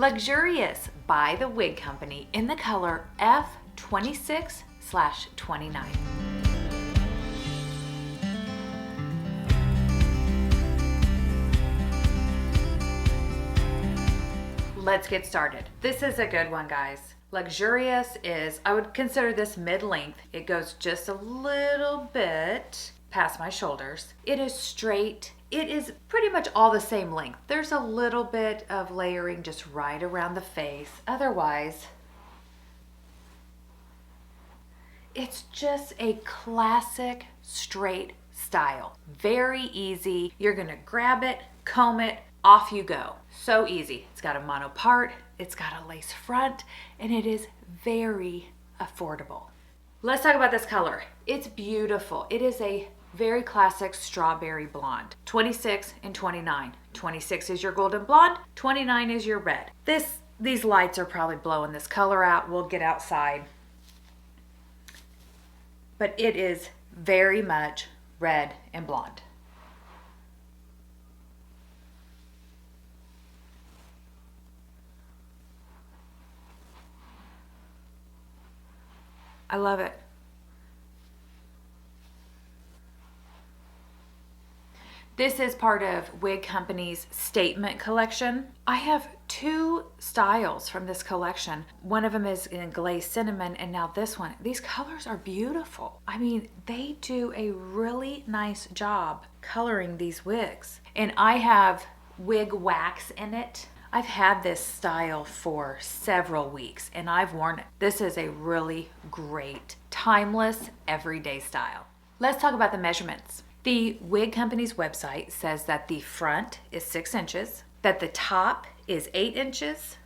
Luxurious by the Wig Company in the color F26/29. Let's get started. This is a good one, guys. Luxurious is, I would consider this mid-length. It goes just a little bit past my shoulders. It is straight. It is pretty much all the same length. There's a little bit of layering just right around the face. Otherwise, it's just a classic straight style. Very easy. You're gonna grab it, comb it, off you go. So easy. It's got a mono part, it's got a lace front, and it is very affordable. Let's talk about this color. It's beautiful. It is a very classic strawberry blonde. 26 and 29. 26 is your golden blonde, 29 is your red. These lights are probably blowing this color out. We'll get outside. But it is very much red and blonde. I love it. This is part of Wig Company's Statement collection. I have two styles from this collection. One of them is in glazed cinnamon, and now this one. These colors are beautiful. I mean, they do a really nice job coloring these wigs. And I have wig wax in it. I've had this style for several weeks and I've worn it. This is a really great, timeless, everyday style. Let's talk about the measurements. The Wig Company's website says that the front is 6 inches, that the top is 8 inches,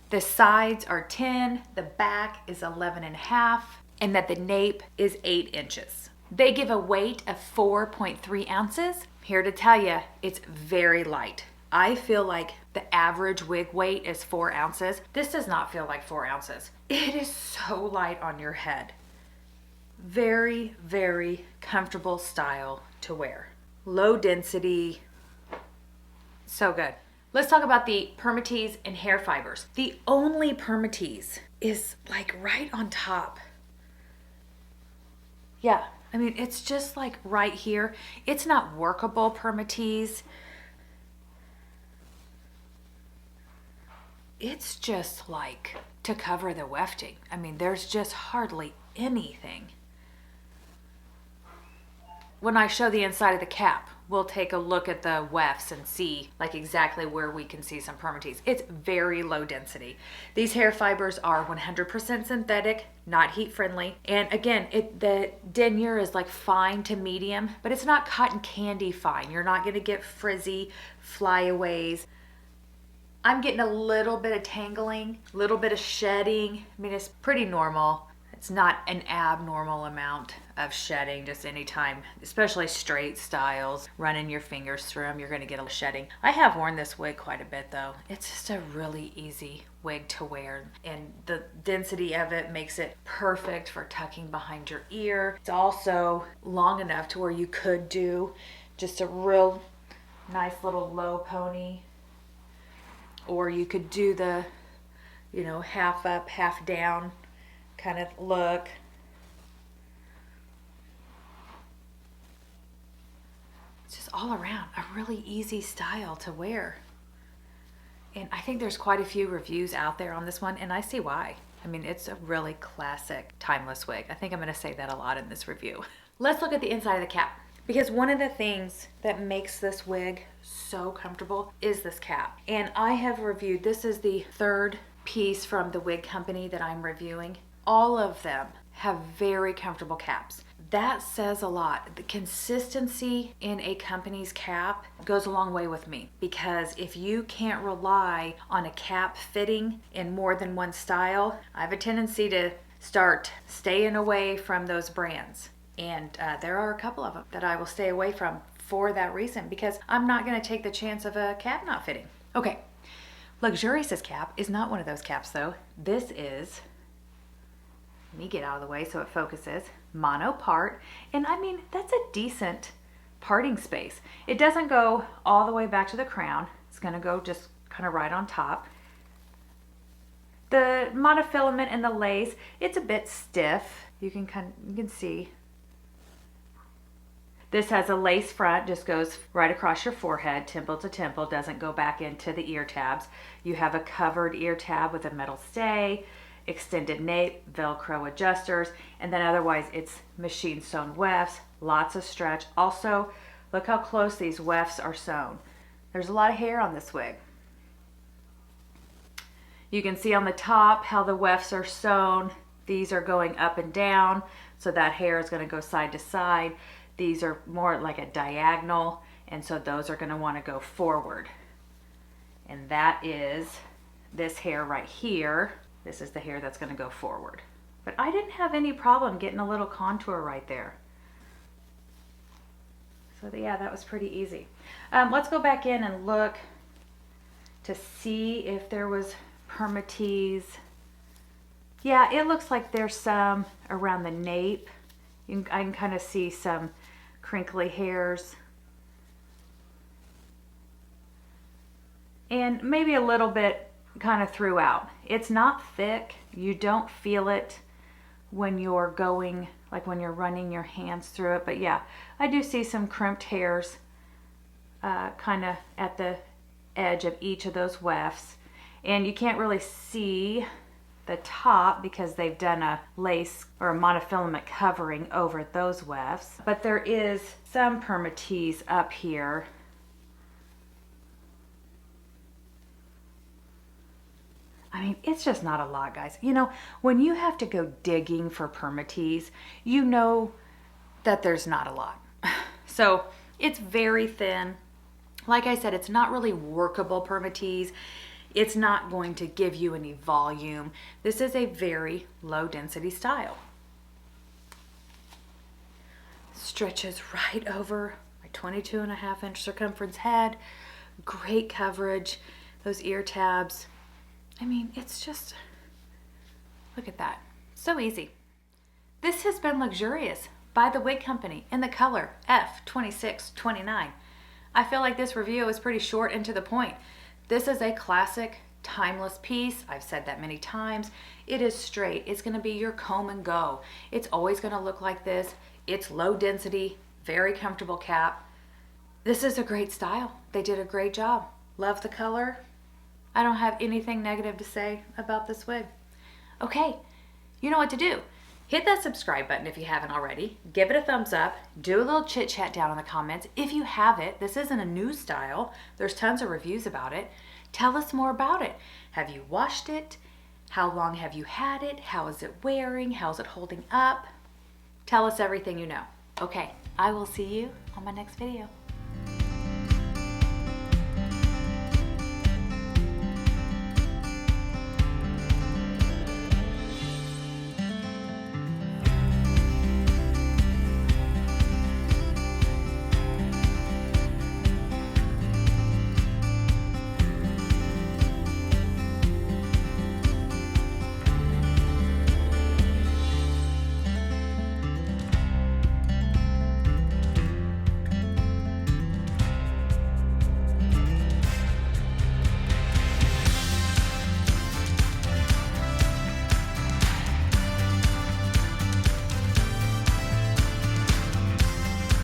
the sides are 10, the back is 11.5, and that the nape is 8 inches. They give a weight of 4.3 ounces. Here to tell you, it's very light. I feel like the average wig weight is 4 ounces. This does not feel like 4 ounces. It is so light on your head. Very, very comfortable style to wear. Low density, so good. Let's talk about the Permatease and hair fibers. The only Permatease is like right on top. Yeah, I mean, it's just like right here. It's not workable Permatease. It's just like to cover the wefting. I mean, there's just hardly anything. When I show the inside of the cap, we'll take a look at the wefts and see like exactly where we can see some Permatease. It's very low density. These hair fibers are 100% synthetic, not heat friendly. And again, the denier is like fine to medium, but it's not cotton candy fine. You're not gonna get frizzy flyaways. I'm getting a little bit of tangling, a little bit of shedding. I mean, it's pretty normal. It's not an abnormal amount of shedding just anytime, especially straight styles. Running your fingers through them, you're gonna get a shedding. I have worn this wig quite a bit though. It's just a really easy wig to wear, and the density of it makes it perfect for tucking behind your ear. It's also long enough to where you could do just a real nice little low pony. Or you could do the, half up, half down kind of look. It's just all around a really easy style to wear. And I think there's quite a few reviews out there on this one, and I see why. I mean, it's a really classic, timeless wig. I think I'm gonna say that a lot in this review. Let's look at the inside of the cap. Because one of the things that makes this wig so comfortable is this cap. And I have reviewed, this is the third piece from the Wig Company that I'm reviewing. All of them have very comfortable caps. That says a lot. The consistency in a company's cap goes a long way with me, because if you can't rely on a cap fitting in more than one style, I have a tendency to start staying away from those brands. And there are a couple of them that I will stay away from for that reason, because I'm not going to take the chance of a cap not fitting. Okay, Luxurious's cap is not one of those caps though. This is, let me get out of the way so it focuses, mono part. And I mean, that's a decent parting space. It doesn't go all the way back to the crown. It's going to go just kind of right on top. The monofilament and the lace, it's a bit stiff. You can see. This has a lace front, just goes right across your forehead, temple to temple, doesn't go back into the ear tabs. You have a covered ear tab with a metal stay, extended nape, Velcro adjusters, and then otherwise it's machine sewn wefts, lots of stretch. Also, look how close these wefts are sewn. There's a lot of hair on this wig. You can see on the top how the wefts are sewn. These are going up and down, so that hair is going to go side to side. These are more like a diagonal, and so those are going to want to go forward. And that is this hair right here. This is the hair that's going to go forward. But I didn't have any problem getting a little contour right there. So yeah, that was pretty easy. Let's go back in and look to see if there was Permatease. Yeah, it looks like there's some around the nape. I can kind of see some crinkly hairs. And maybe a little bit kind of throughout. It's not thick. You don't feel it when you're going, like when you're running your hands through it. But yeah, I do see some crimped hairs kind of at the edge of each of those wefts. And you can't really see the top because they've done a lace or a monofilament covering over those wefts. But there is some Permatease up here. I mean, it's just not a lot, guys. You know, when you have to go digging for Permatease, you know that there's not a lot. So it's very thin. Like I said, it's not really workable Permatease. It's not going to give you any volume. This is a very low density style. Stretches right over my 22.5-inch circumference head. Great coverage. Those ear tabs. I mean, it's just, look at that. So easy. This has been Luxurious by the Wig Company in the color F2629. I feel like this review is pretty short and to the point. This is a classic, timeless piece. I've said that many times. It is straight. It's going to be your comb and go. It's always going to look like this. It's low density, very comfortable cap. This is a great style. They did a great job. Love the color. I don't have anything negative to say about this wig. Okay, you know what to do. Hit that subscribe button if you haven't already. Give it a thumbs up. Do a little chit chat down in the comments. If you have it, this isn't a new style. There's tons of reviews about it. Tell us more about it. Have you washed it? How long have you had it? How is it wearing? How's it holding up? Tell us everything you know. Okay, I will see you on my next video.